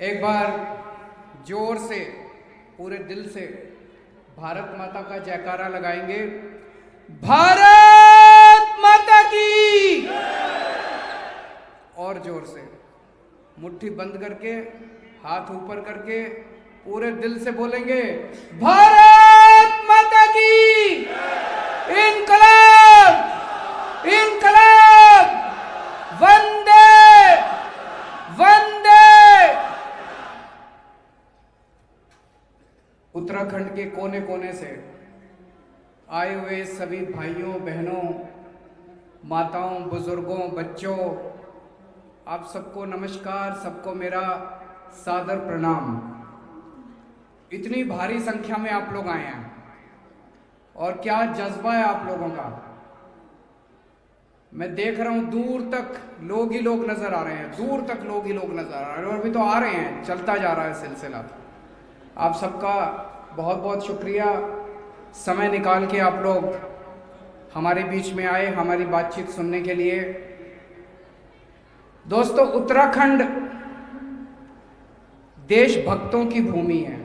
एक बार जोर से पूरे दिल से भारत माता का जयकारा लगाएंगे। भारत माता की। और जोर से मुट्ठी बंद करके हाथ ऊपर करके पूरे दिल से बोलेंगे, भारत माता की। इनकलाब इनकलाब, वंदे वंदे। उत्तराखंड के कोने कोने से आए हुए सभी भाइयों बहनों, माताओं, बुजुर्गों, बच्चों, आप सबको नमस्कार, सबको मेरा सादर प्रणाम। इतनी भारी संख्या में आप लोग आए हैं और क्या जज्बा है आप लोगों का। मैं देख रहा हूं दूर तक लोग ही लोग नजर आ रहे हैं, दूर तक लोग ही लोग नजर आ रहे हैं और अभी तो आ रहे हैं, चलता जा रहा है सिलसिला। आप सबका बहुत बहुत शुक्रिया, समय निकाल के आप लोग हमारे बीच में आए हमारी बातचीत सुनने के लिए। दोस्तों, उत्तराखंड देशभक्तों की भूमि है।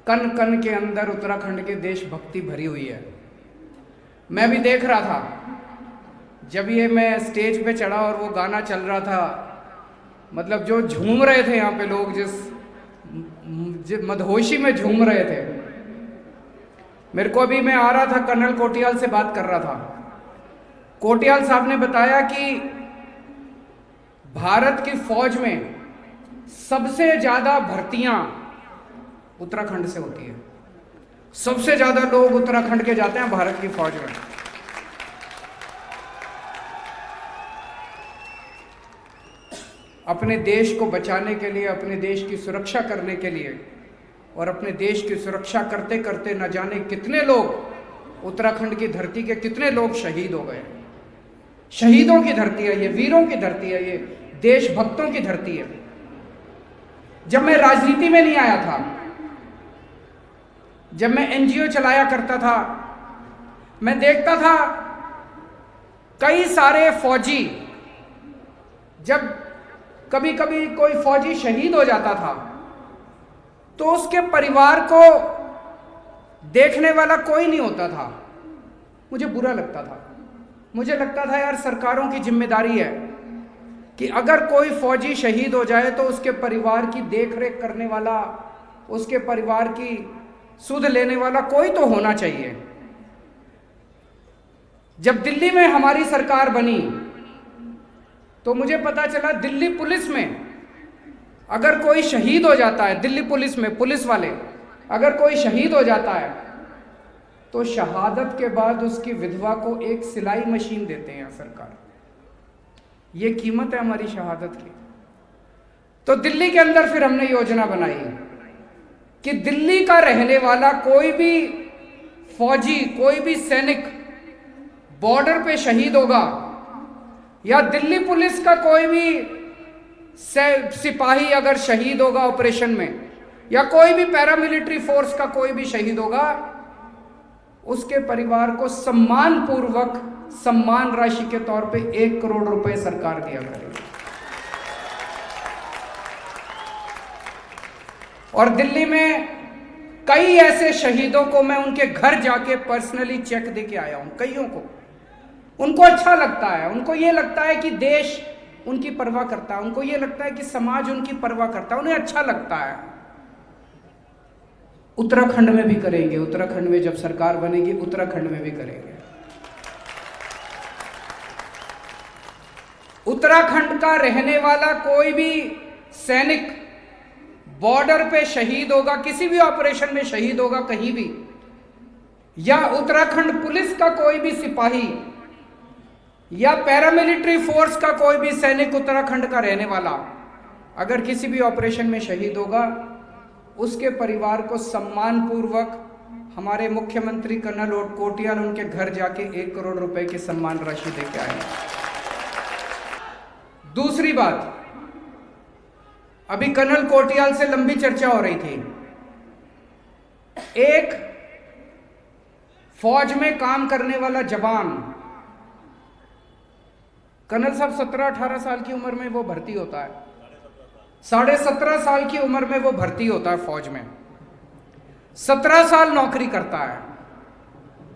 कण कण के अंदर उत्तराखंड के देशभक्ति भरी हुई है। मैं भी देख रहा था जब ये मैं स्टेज पे चढ़ा और वो गाना चल रहा था, मतलब जो झूम रहे थे यहाँ पे लोग, जिस मदहोशी में झूम रहे थे। मेरे को अभी मैं आ रहा था, कर्नल कोटियाल से बात कर रहा था। कोटियाल साहब ने बताया कि भारत की फौज में सबसे ज्यादा भर्तियां उत्तराखंड से होती है। सबसे ज्यादा लोग उत्तराखंड के जाते हैं भारत की फौज में। अपने देश को बचाने के लिए, अपने देश की सुरक्षा करने के लिए, और अपने देश की सुरक्षा करते करते न जाने कितने लोग, उत्तराखंड की धरती के कितने लोग शहीद हो गए। शहीदों की धरती है ये, वीरों की धरती है ये, देशभक्तों की धरती है। जब मैं राजनीति में नहीं आया था, जब मैं एनजीओ चलाया करता था, मैं देखता था कई सारे फौजी, जब कभी कभी कोई फौजी शहीद हो जाता था तो उसके परिवार को देखने वाला कोई नहीं होता था। मुझे बुरा लगता था। मुझे लगता था यार, सरकारों की जिम्मेदारी है कि अगर कोई फौजी शहीद हो जाए तो उसके परिवार की देखरेख करने वाला, उसके परिवार की सुध लेने वाला कोई तो होना चाहिए। जब दिल्ली में हमारी सरकार बनी तो मुझे पता चला दिल्ली पुलिस में अगर कोई शहीद हो जाता है, दिल्ली पुलिस में पुलिस वाले अगर कोई शहीद हो जाता है तो शहादत के बाद उसकी विधवा को एक सिलाई मशीन देते हैं सरकार। ये कीमत है हमारी शहादत की। तो दिल्ली के अंदर फिर हमने योजना बनाई कि दिल्ली का रहने वाला कोई भी फौजी, कोई भी सैनिक बॉर्डर पे शहीद होगा, या दिल्ली पुलिस का कोई भी सिपाही अगर शहीद होगा ऑपरेशन में, या कोई भी पैरामिलिट्री फोर्स का कोई भी शहीद होगा, उसके परिवार को सम्मान पूर्वक सम्मान राशि के तौर पे 1 करोड़ रुपए सरकार दिया करेगी। और दिल्ली में कई ऐसे शहीदों को मैं उनके घर जाके पर्सनली चेक दे के आया हूं, कईयों को। उनको अच्छा लगता है, उनको ये लगता है कि देश उनकी परवाह करता है, उनको ये लगता है कि समाज उनकी परवाह करता है, उन्हें अच्छा लगता है। उत्तराखंड में भी करेंगे, उत्तराखंड में जब सरकार बनेगी उत्तराखंड में भी करेंगे। उत्तराखंड का रहने वाला कोई भी सैनिक बॉर्डर पे शहीद होगा, किसी भी ऑपरेशन में शहीद होगा कहीं भी, या उत्तराखंड पुलिस का कोई भी सिपाही या पैरामिलिट्री फोर्स का कोई भी सैनिक उत्तराखंड का रहने वाला अगर किसी भी ऑपरेशन में शहीद होगा, उसके परिवार को सम्मान पूर्वक हमारे मुख्यमंत्री कर्नल कोटियाल उनके घर जाके 1 करोड़ रुपए की सम्मान राशि देके आए। दूसरी बात, अभी कर्नल कोटियाल से लंबी चर्चा हो रही थी। एक फौज में काम करने वाला जवान, कर्नल साहब 17-18 साल की उम्र में वो भर्ती होता है, 17.5 साल की उम्र में वो भर्ती होता है फौज में, 17 साल नौकरी करता है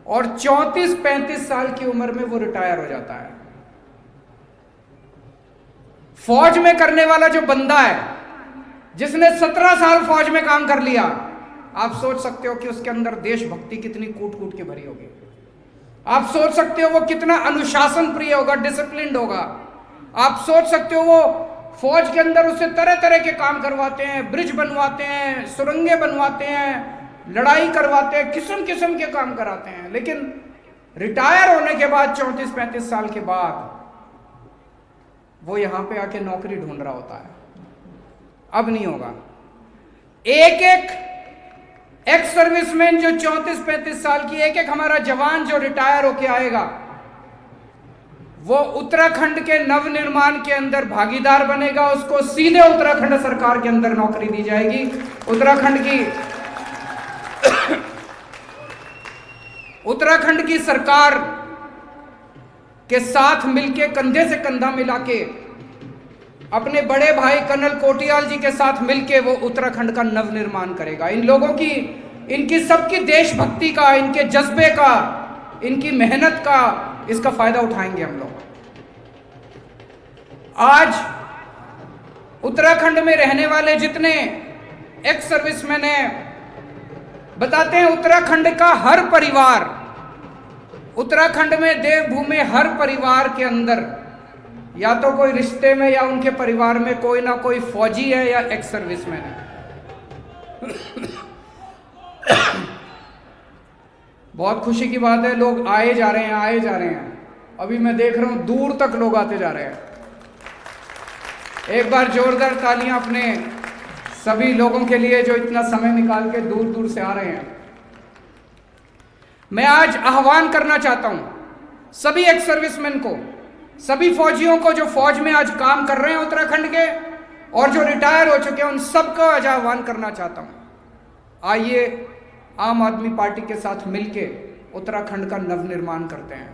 और 34-35 साल की उम्र में वो रिटायर हो जाता है। फौज में करने वाला जो बंदा है, जिसने 17 साल फौज में काम कर लिया, आप सोच सकते हो कि उसके अंदर देशभक्ति कितनी कूट कूट के भरी होगी। आप सोच सकते हो वो कितना अनुशासन प्रिय होगा, डिसिप्लिन्ड होगा। आप सोच सकते हो वो फौज के अंदर उससे तरह तरह के काम करवाते हैं, ब्रिज बनवाते हैं, सुरंगें बनवाते हैं, लड़ाई करवाते हैं, किस्म किस्म के काम कराते हैं। लेकिन रिटायर होने के बाद 34-35 साल के बाद वो यहां पे आके नौकरी ढूंढ रहा होता है। अब नहीं होगा। एक एक एक्स सर्विसमैन जो 34-35 साल की, एक एक हमारा जवान जो रिटायर होके आएगा, वो उत्तराखंड के नवनिर्माण के अंदर भागीदार बनेगा। उसको सीधे उत्तराखंड सरकार के अंदर नौकरी दी जाएगी। उत्तराखंड की सरकार के साथ मिलके, कंधे से कंधा मिला के, अपने बड़े भाई कर्नल कोटियाल जी के साथ मिलके वो उत्तराखंड का नवनिर्माण करेगा। इन लोगों की, इनकी सबकी देशभक्ति का, इनके जज्बे का, इनकी मेहनत का, इसका फायदा उठाएंगे हम लोग। आज उत्तराखंड में रहने वाले जितने एक्स सर्विसमैन हैं, बताते हैं उत्तराखंड का हर परिवार, उत्तराखंड में देवभूमि, हर परिवार के अंदर या तो कोई रिश्ते में या उनके परिवार में कोई ना कोई फौजी है या एक्स सर्विसमैन है। बहुत खुशी की बात है, लोग आए जा रहे हैं। अभी मैं देख रहा हूं दूर तक लोग आते जा रहे हैं। एक बार जोरदार तालियां अपने सभी लोगों के लिए जो इतना समय निकाल के दूर दूर से आ रहे हैं। मैं आज आह्वान करना चाहता हूं सभी एक्स सर्विसमैन को, सभी फौजियों को जो फौज में आज काम कर रहे हैं उत्तराखंड के, और जो रिटायर हो चुके हैं, उन सबका आज आह्वान करना चाहता हूं, आइए आम आदमी पार्टी के साथ मिलके उत्तराखंड का नवनिर्माण करते हैं।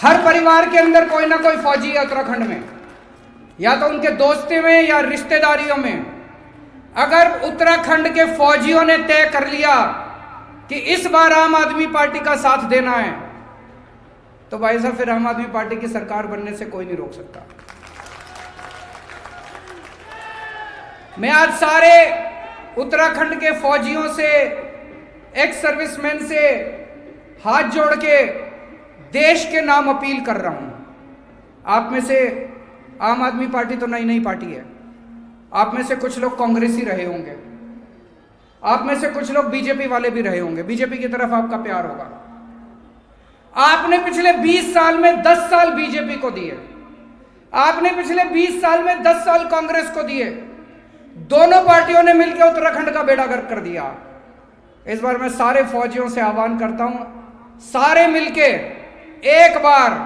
हर परिवार के अंदर कोई ना कोई फौजी है उत्तराखंड में, या तो उनके दोस्ती में या रिश्तेदारियों में। अगर उत्तराखंड के फौजियों ने तय कर लिया कि इस बार आम आदमी पार्टी का साथ देना है, तो भाई साहब फिर आम आदमी पार्टी की सरकार बनने से कोई नहीं रोक सकता। मैं आज सारे उत्तराखंड के फौजियों से, एक्स सर्विसमैन से हाथ जोड़ के देश के नाम अपील कर रहा हूं। आप में से आम आदमी पार्टी तो नई पार्टी है, आप में से कुछ लोग कांग्रेसी रहे होंगे, आप में से कुछ लोग बीजेपी वाले भी रहे होंगे, बीजेपी की तरफ आपका प्यार होगा। आपने पिछले 20 साल में 10 साल बीजेपी को दिए, आपने पिछले 20 साल में 10 साल कांग्रेस को दिए। दोनों पार्टियों ने मिलकर उत्तराखंड का बेड़ा गर्क कर दिया। इस बार मैं सारे फौजियों से आह्वान करता हूं, सारे मिलके एक बार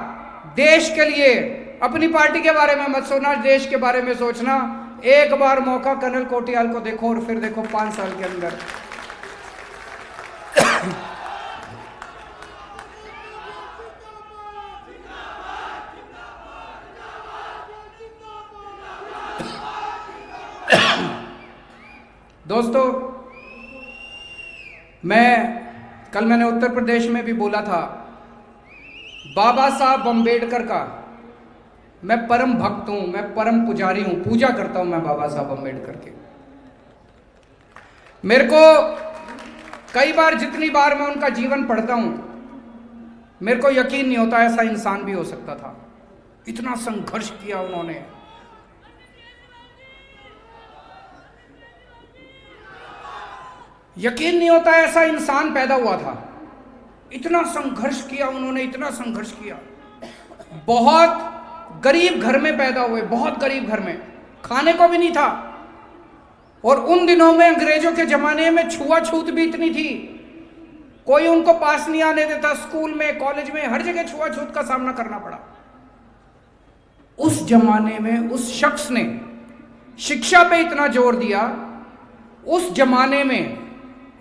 देश के लिए, अपनी पार्टी के बारे में मत सोचना, देश के बारे में सोचना। एक बार मौका कर्नल कोटियाल को देखो और फिर देखो 5 साल के अंदर दोस्तों, मैंने उत्तर प्रदेश में भी बोला था, बाबा साहब अम्बेडकर का मैं परम भक्त हूं, मैं परम पुजारी हूं, पूजा करता हूं मैं बाबा साहब अम्बेडकर के। मेरे को कई बार, जितनी बार मैं उनका जीवन पढ़ता हूं, मेरे को यकीन नहीं होता ऐसा इंसान भी हो सकता था। इतना संघर्ष किया उन्होंने। यकीन नहीं होता ऐसा इंसान पैदा हुआ था। इतना संघर्ष किया उन्होंने, इतना संघर्ष किया। बहुत गरीब घर में पैदा हुए, बहुत गरीब घर में, खाने को भी नहीं था। और उन दिनों में, अंग्रेजों के जमाने में, छुआछूत भी इतनी थी, कोई उनको पास नहीं आने देता। स्कूल में, कॉलेज में, हर जगह छुआछूत का सामना करना पड़ा। उस जमाने में उस शख्स ने शिक्षा पे इतना जोर दिया। उस जमाने में,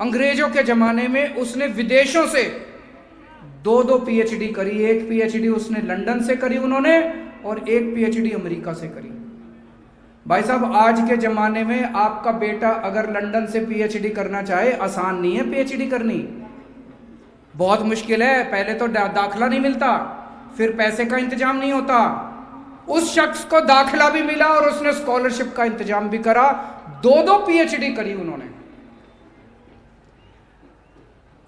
अंग्रेजों के जमाने में, उसने विदेशों से 2-2 पीएचडी करी। एक पीएचडी उसने लंदन से करी उन्होंने, और एक पीएचडी अमेरिका से करी। भाई साहब, आज के जमाने में आपका बेटा अगर लंदन से पीएचडी करना चाहे, आसान नहीं है पीएचडी करनी, बहुत मुश्किल है। पहले तो दाखला नहीं मिलता, फिर पैसे का इंतजाम नहीं होता। उस शख्स को दाखला भी मिला और उसने स्कॉलरशिप का इंतजाम भी करा, दो पीएचडी करी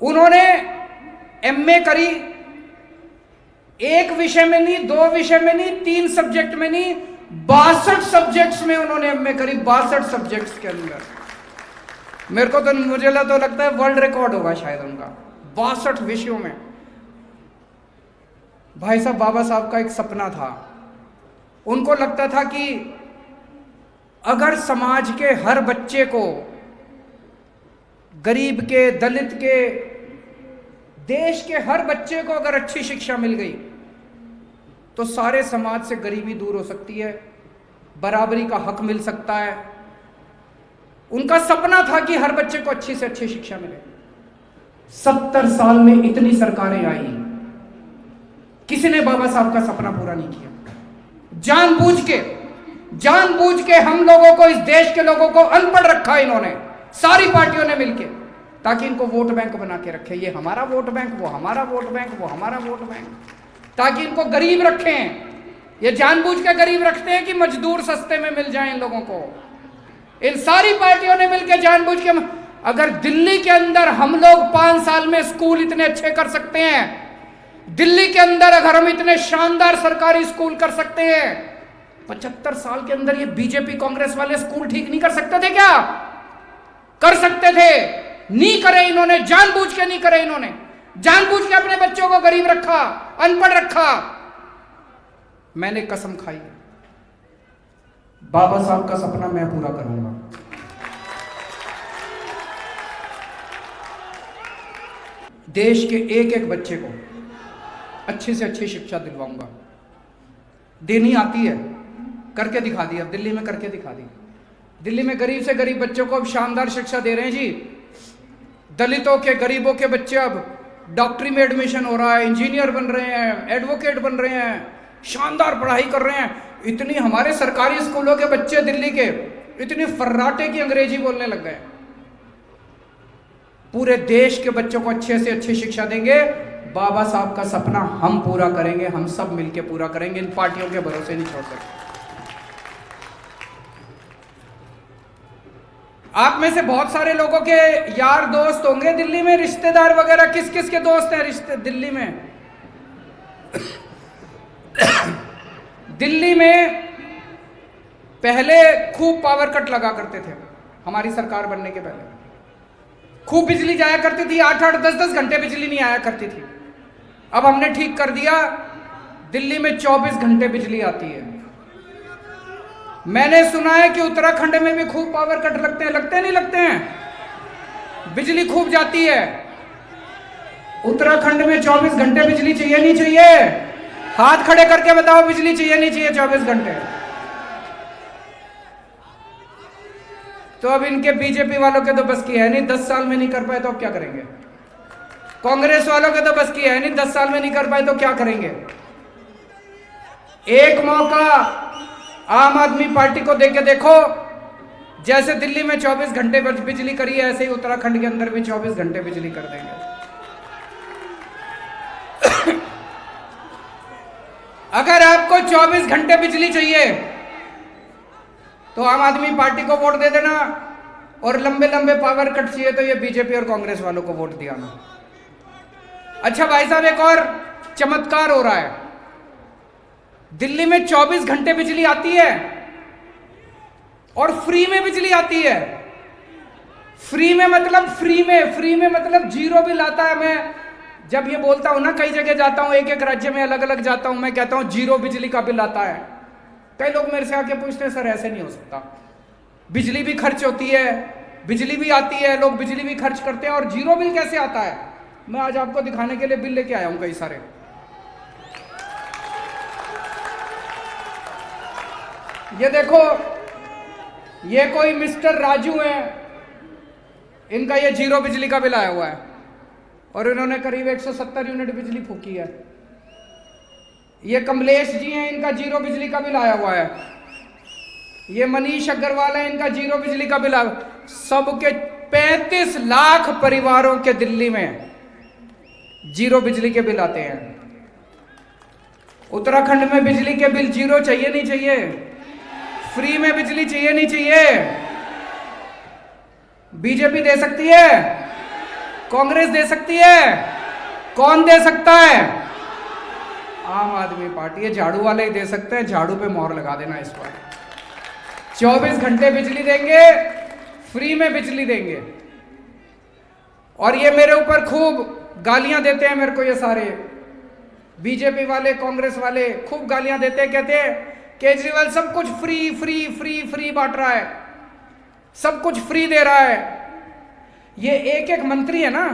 उन्होंने एमए करी, एक विषय में नहीं, दो विषय में नहीं, 3 सब्जेक्ट में नहीं, 62 सब्जेक्ट्स में उन्होंने एमए करी। 62 सब्जेक्ट्स के अंदर मुझे तो लगता है वर्ल्ड रिकॉर्ड होगा शायद उनका, 62 विषयों में। भाई साहब, बाबा साहब का एक सपना था, उनको लगता था कि अगर समाज के हर बच्चे को, गरीब के, दलित के, देश के हर बच्चे को अगर अच्छी शिक्षा मिल गई तो सारे समाज से गरीबी दूर हो सकती है, बराबरी का हक मिल सकता है। उनका सपना था कि हर बच्चे को अच्छी से अच्छी शिक्षा मिले। 70 साल में इतनी सरकारें आई, किसी ने बाबा साहब का सपना पूरा नहीं किया। जानबूझ के हम लोगों को, इस देश के लोगों को अनपढ़ रखा इन्होंने, सारी पार्टियों ने मिलकर, ताकि इनको वोट बैंक बना के रखे। ये हमारा वोट बैंक, वो हमारा वोट बैंक, वो हमारा वोट बैंक, ताकि इनको गरीब रखें। ये जानबूझ के गरीब रखते हैं कि मजदूर सस्ते में मिल जाए इन लोगों को। इन सारी पार्टियों ने मिलकर जानबूझ के, अगर दिल्ली के अंदर हम लोग 5 साल में स्कूल इतने अच्छे कर सकते हैं, दिल्ली के अंदर अगर हम इतने शानदार सरकारी स्कूल कर सकते हैं, 75 साल के अंदर ये बीजेपी कांग्रेस वाले स्कूल ठीक नहीं कर सकते थे क्या? कर सकते थे, नहीं करे इन्होंने, जानबूझ के नहीं करे इन्होंने, जानबूझ के अपने बच्चों को गरीब रखा, अनपढ़ रखा। मैंने कसम खाई, बाबा साहब का सपना मैं पूरा करूंगा। देश के एक एक बच्चे को अच्छी से अच्छी शिक्षा दिलवाऊंगा। देनी आती है, करके दिखा दी, अब दिल्ली में करके दिखा दी। दिल्ली में गरीब से गरीब बच्चों को अब शानदार शिक्षा दे रहे हैं जी। दलितों के, गरीबों के बच्चे अब डॉक्टरी में एडमिशन हो रहा है, इंजीनियर बन रहे हैं, एडवोकेट बन रहे हैं, शानदार पढ़ाई कर रहे हैं। इतनी हमारे सरकारी स्कूलों के बच्चे दिल्ली के इतनी फर्राटे की अंग्रेजी बोलने लग गए। पूरे देश के बच्चों को अच्छे से अच्छी शिक्षा देंगे। बाबा साहब का सपना हम पूरा करेंगे, हम सब मिलकर पूरा करेंगे, इन पार्टियों के भरोसे नहीं छोड़ सकते। आप में से बहुत सारे लोगों के यार दोस्त होंगे दिल्ली में, रिश्तेदार वगैरह। किस किस के दोस्त हैं दिल्ली में? दिल्ली में पहले खूब पावर कट लगा करते थे, हमारी सरकार बनने के पहले खूब बिजली जाया करती थी, 8-8, 10-10 घंटे बिजली नहीं आया करती थी। अब हमने ठीक कर दिया, दिल्ली में 24 घंटे बिजली आती है। मैंने सुना है कि उत्तराखंड में भी खूब पावर कट लगते हैं, नहीं लगते हैं? बिजली खूब जाती है। उत्तराखंड में 24 घंटे बिजली चाहिए नहीं चाहिए? हाथ खड़े करके बताओ, बिजली चाहिए नहीं चाहिए 24 घंटे? तो अब इनके बीजेपी वालों के तो बस की है नहीं, 10 साल में नहीं कर पाए तो अब क्या करेंगे? कांग्रेस वालों के तो बस की है नहीं, 10 साल में नहीं कर पाए तो क्या करेंगे? एक मौका आम आदमी पार्टी को देके देखो, जैसे दिल्ली में 24 घंटे बिजली करी है, ऐसे ही उत्तराखंड के अंदर भी 24 घंटे बिजली कर देंगे। अगर आपको 24 घंटे बिजली चाहिए तो आम आदमी पार्टी को वोट दे देना, और लंबे लंबे पावर कट चाहिए तो ये बीजेपी और कांग्रेस वालों को वोट दिया ना। अच्छा भाई साहब, एक और चमत्कार हो रहा है। दिल्ली में 24 घंटे बिजली आती है और फ्री में बिजली आती है। फ्री में मतलब जीरो बिल आता है। मैं जब ये बोलता हूं ना, कई जगह जाता हूं, एक एक राज्य में अलग अलग जाता हूं, मैं कहता हूं जीरो बिजली का बिल आता है। कई लोग मेरे से आके पूछते हैं, सर ऐसे नहीं हो सकता, बिजली भी खर्च होती है, बिजली भी आती है, लोग बिजली भी खर्च करते हैं, और जीरो बिल कैसे आता है? मैं आज आपको दिखाने के लिए बिल लेके आया हूं कई सारे। ये देखो, ये कोई मिस्टर राजू है, इनका ये जीरो बिजली का बिल आया हुआ है और इन्होंने करीब 170 यूनिट बिजली फूकी है। ये कमलेश जी हैं, इनका जीरो बिजली का बिल आया हुआ है। ये मनीष अग्रवाल है, इनका जीरो बिजली का बिल सबके 35 लाख परिवारों के दिल्ली में जीरो बिजली के बिल आते हैं। उत्तराखंड में बिजली के बिल जीरो चाहिए नहीं चाहिए? फ्री में बिजली चाहिए नहीं चाहिए? बीजेपी दे सकती है? कांग्रेस दे सकती है? कौन दे सकता है? आम आदमी पार्टी। ये झाड़ू वाले ही दे सकते हैं, झाड़ू पे मोहर लगा देना इस बार। 24 घंटे बिजली देंगे, फ्री में बिजली देंगे। और ये मेरे ऊपर खूब गालियां देते हैं, मेरे को ये सारे बीजेपी वाले कांग्रेस वाले खूब गालियां देते हैं, कहते हैं केजरीवाल सब कुछ फ्री फ्री फ्री फ्री बांट रहा है, सब कुछ फ्री दे रहा है। ये एक एक मंत्री है ना,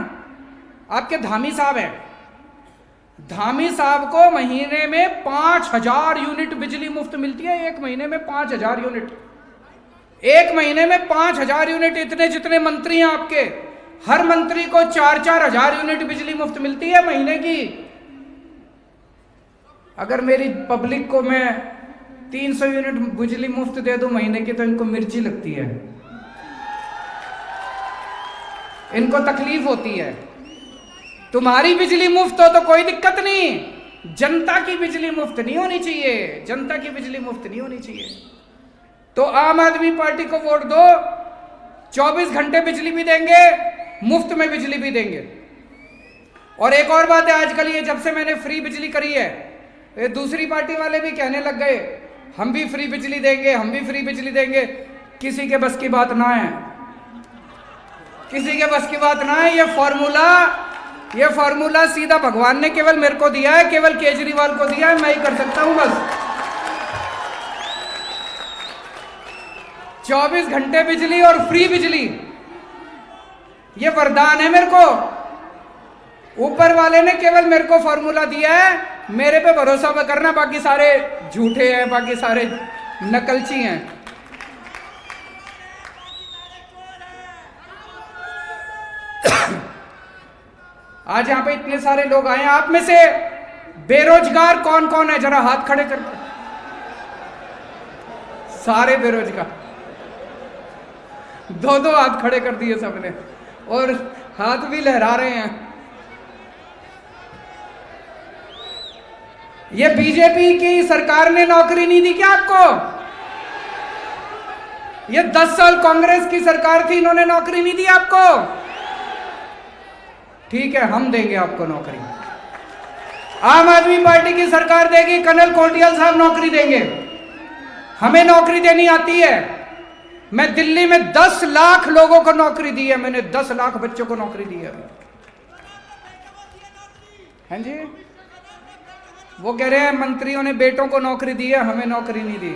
आपके धामी साहब हैं, धामी साहब को महीने में 5000 यूनिट बिजली मुफ्त मिलती है। एक महीने में 5000 यूनिट, एक महीने में 5000 यूनिट। इतने जितने मंत्री हैं आपके, हर मंत्री को 4-4 हजार यूनिट बिजली मुफ्त मिलती है महीने की। अगर मेरी पब्लिक को मैं 300 यूनिट बिजली मुफ्त दे दूं महीने की, तो इनको मिर्ची लगती है, इनको तकलीफ होती है। तुम्हारी बिजली मुफ्त हो तो कोई दिक्कत नहीं, जनता की बिजली मुफ्त नहीं होनी चाहिए, जनता की बिजली मुफ्त नहीं होनी चाहिए। तो आम आदमी पार्टी को वोट दो, 24 घंटे बिजली भी देंगे, मुफ्त में बिजली भी देंगे। और एक और बात है, आजकल ये जब से मैंने फ्री बिजली करी है, ये दूसरी पार्टी वाले भी कहने लग गए हम भी फ्री बिजली देंगे, हम भी फ्री बिजली देंगे। किसी के बस की बात ना है, किसी के बस की बात ना है। ये फॉर्मूला सीधा भगवान ने केवल मेरे को दिया है, केवल केजरीवाल को दिया है, मैं ही कर सकता हूं बस। 24 घंटे बिजली और फ्री बिजली, ये वरदान है मेरे को। ऊपर वाले ने केवल मेरे को फॉर्मूला दिया है, मेरे पे भरोसा करना, बाकी सारे झूठे हैं, बाकी सारे नकलची हैं। आज यहां पे इतने सारे लोग आए हैं, आप में से बेरोजगार कौन कौन है? जरा हाथ खड़े कर। सारे बेरोजगार, 2-2 हाथ खड़े कर दिए सबने, और हाथ भी लहरा रहे हैं। ये बीजेपी की सरकार ने नौकरी नहीं दी क्या आपको? ये 10 साल कांग्रेस की सरकार थी, इन्होंने नौकरी नहीं दी आपको? ठीक है, हम देंगे आपको नौकरी। आम आदमी पार्टी की सरकार देगी, कर्नल कोटियाल साहब नौकरी देंगे। हमें नौकरी देनी आती है। मैं दिल्ली में 10 लाख लोगों को नौकरी दी है, मैंने 10 लाख बच्चों को नौकरी दी है। हैं जी? वो कह रहे हैं मंत्रियों ने बेटों को नौकरी दी है, हमें नौकरी नहीं दी।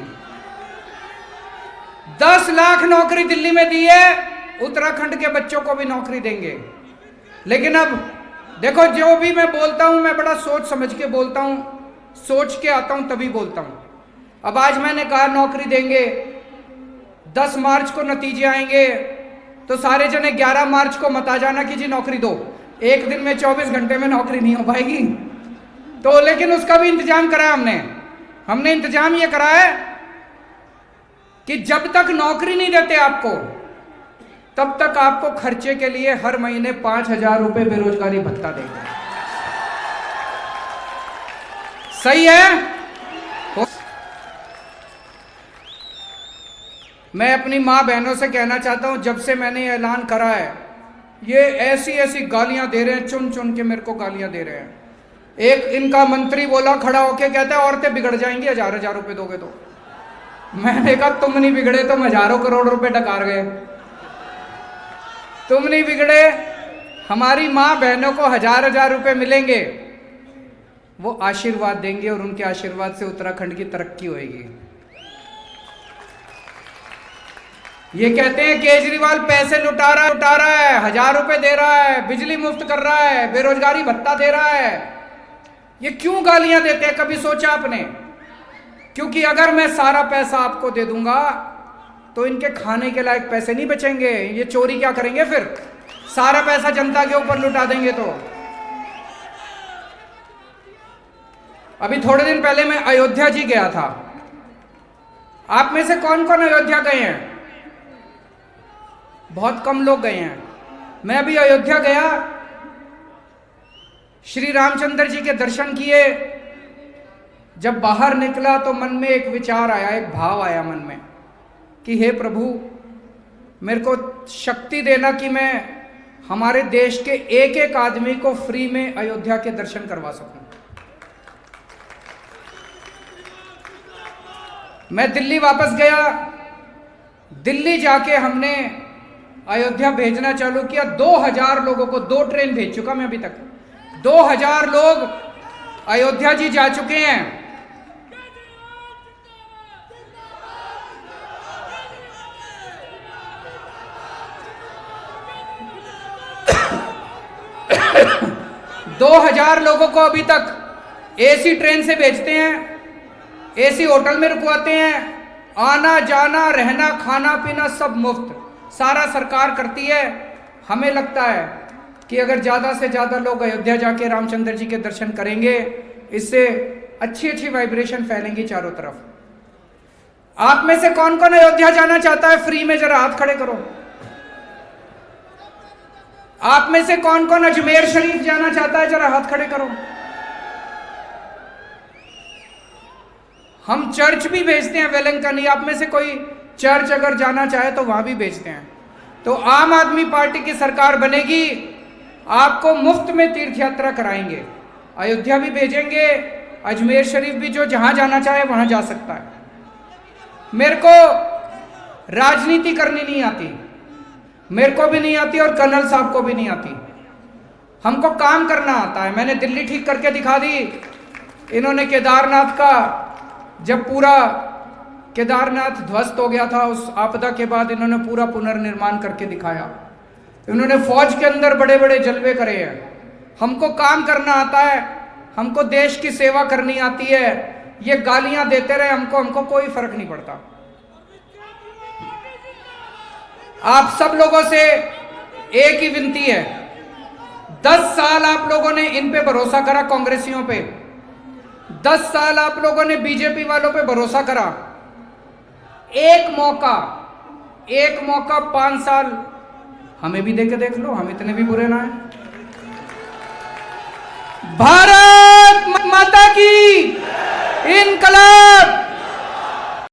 10 लाख नौकरी दिल्ली में दी है, उत्तराखंड के बच्चों को भी नौकरी देंगे। लेकिन अब देखो, जो भी मैं बोलता हूं, मैं बड़ा सोच समझ के बोलता हूं, सोच के आता हूं तभी बोलता हूं। अब आज मैंने कहा नौकरी देंगे, 10 मार्च को नतीजे आएंगे, तो सारे जने 11 मार्च को मत आ जाना कि जी नौकरी दो। एक दिन में 24 घंटे में नौकरी नहीं हो पाएगी। तो लेकिन उसका भी इंतजाम करा हमने इंतजाम ये करा है कि जब तक नौकरी नहीं देते आपको, तब तक आपको खर्चे के लिए हर महीने 5000 रुपए बेरोजगारी भत्ता देंगे। सही है? मैं अपनी मां बहनों से कहना चाहता हूं, जब से मैंने ऐलान करा है, ये ऐसी ऐसी गालियां दे रहे हैं, चुन चुन के मेरे को गालियां दे रहे हैं। एक इनका मंत्री बोला खड़ा होके, कहता है औरतें बिगड़ जाएंगी 1000-1000 रुपए दोगे तो। मैंने कहा तुम नहीं बिगड़े, तुम हजारों करोड़ रुपए डकार गए। तुम नहीं बिगड़े, हमारी मां बहनों को 1000-1000 रुपए मिलेंगे, वो आशीर्वाद देंगे, और उनके आशीर्वाद से उत्तराखंड की तरक्की होगी। ये कहते हैं केजरीवाल पैसे लुटा रहा है, 1000 रुपए दे रहा है, बिजली मुफ्त कर रहा है, बेरोजगारी भत्ता दे रहा है। ये क्यों गालियां देते हैं? कभी सोचा आपने? क्योंकि अगर मैं सारा पैसा आपको दे दूंगा तो इनके खाने के लायक पैसे नहीं बचेंगे। ये चोरी क्या करेंगे फिर? सारा पैसा जनता के ऊपर लुटा देंगे। तो अभी थोड़े दिन पहले मैं अयोध्या जी गया था। आप में से कौन कौन अयोध्या गए हैं? बहुत कम लोग गए हैं। मैं भी अयोध्या गया, श्री रामचंद्र जी के दर्शन किए। जब बाहर निकला तो मन में एक विचार आया, एक भाव आया मन में कि हे प्रभु, मेरे को शक्ति देना कि मैं हमारे देश के एक एक आदमी को फ्री में अयोध्या के दर्शन करवा सकूं। मैं दिल्ली वापस गया। दिल्ली जाके हमने अयोध्या भेजना चालू किया। 2000 लोगों को 2 ट्रेन भेज चुका मैं अभी तक। 2000 लोग अयोध्या जी जा चुके हैं। दो 2000 लोगों को अभी तक एसी ट्रेन से भेजते हैं, एसी होटल में रुकवाते हैं। आना जाना रहना खाना पीना सब मुफ्त, सारा सरकार करती है। हमें लगता है कि अगर ज़्यादा से ज़्यादा लोग अयोध्या जाके रामचंद्र जी के दर्शन करेंगे, इससे अच्छी अच्छी वाइब्रेशन फैलेंगी चारों तरफ। आप में से कौन कौन अयोध्या जाना चाहता है फ्री में? जरा हाथ खड़े करो। आप में से कौन कौन अजमेर शरीफ जाना चाहता है? जरा हाथ खड़े करो। हम चर्च भी भेजते हैं वेलंकनी। आप में से कोई चर्च अगर जाना चाहे तो वहां भी भेजते हैं। तो आम आदमी पार्टी की सरकार बनेगी, आपको मुफ्त में तीर्थ यात्रा कराएंगे। अयोध्या भी भेजेंगे, अजमेर शरीफ भी, जो जहां जाना चाहे वहां जा सकता है। मेरे को राजनीति करनी नहीं आती, मेरे को भी नहीं आती और कर्नल साहब को भी नहीं आती। हमको काम करना आता है। मैंने दिल्ली ठीक करके दिखा दी। इन्होंने केदारनाथ का, जब पूरा केदारनाथ ध्वस्त हो गया था उस आपदा के बाद, इन्होंने पूरा पुनर्निर्माण करके दिखाया। इन्होंने फौज के अंदर बड़े बड़े जलवे करे हैं। हमको काम करना आता है, हमको देश की सेवा करनी आती है। ये गालियां देते रहे हमको कोई फर्क नहीं पड़ता। आप सब लोगों से एक ही विनती है, 10 साल आप लोगों ने इन पे भरोसा करा, कांग्रेसियों पे। 10 साल आप लोगों ने बीजेपी वालों पे भरोसा करा। एक मौका 5 साल हमें भी देके देख लो, हम इतने भी बुरे ना हैं। भारत माता की, इनकलाब।